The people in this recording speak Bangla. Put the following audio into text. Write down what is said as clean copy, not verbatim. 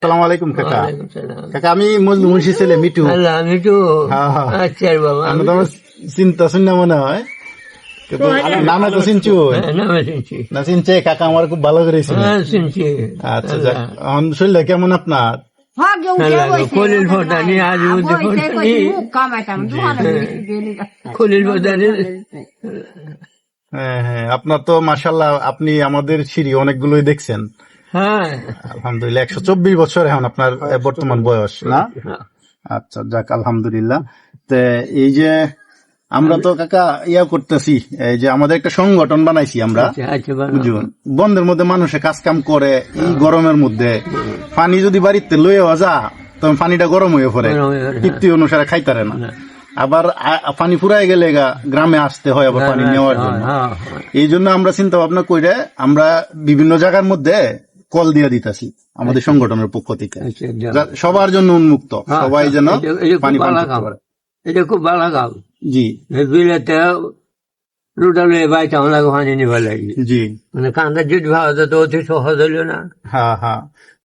আসসালামু আলাইকুম কাকা। ওয়ালাইকুম সালাম। কাকা আমি মুন্সি ছেলে মিটু। আল্লাহ, আমি তো হ্যাঁ, হ্যাঁ। আচ্ছা রে বাবা, আমি তো আমার চিন্তা শুন না মনে হয়, কিন্তু নামে তো চিনছু নামে শুনছি। না? চিনছে কাকা আমার খুব ভালো করে চিনে। হ্যাঁ, শুনছি। আচ্ছা যাক, এখন শরীরটা কেমন আপনার? খলিল ফটানি আজ মধ্যে ফটানি খলিল ফটানি হ্যাঁ হ্যাঁ, আপনার তো মাশাল্লাহ, আপনি আমাদের সিঁড়ি অনেকগুলোই দেখছেন। হ্যাঁ আলহামদুলিল্লাহ 124 বছর এখন আপনার বর্তমান বয়স না? আচ্ছা যাক আলহামদুলিল্লাহ। তো এই যে আমরা তো কাকা ইয়া করতেছি, এই যে আমাদের একটা সংগঠন বানাইছি আমরা, আচ্ছা বাবা। বুঝুন বন্ধের মধ্যে মানুষে কাজ কাম করে, এই গরমের মধ্যে পানি যদি বাড়িতে লয়ে যা তখন পানিটা গরম হয়ে পড়ে, গরম হয়ে পড়ে, তৃপ্তি অনুসারে খাইতারে না। আবার পানি ফুরাই গেলে গ্রামে আসতে হয় আবার পানি নেওয়ার জন্য। এই জন্য আমরা চিন্তা ভাবনা করে আমরা বিভিন্ন জায়গার মধ্যে কল দিয়ে দিতেছি আমাদের সংগঠনের পক্ষ থেকে, সবার জন্য উন্মুক্ত, সবাই যেন পানি পান করতে পারে। এটা খুব ভালো কাম। জি বিলেতে রুটালে বাইতে আমাকে পানি নিবার লাগবে, জি মানে কান্দা যদি ভালো তো অতি সহজ হইল না। হ্যাঁ হ্যাঁ।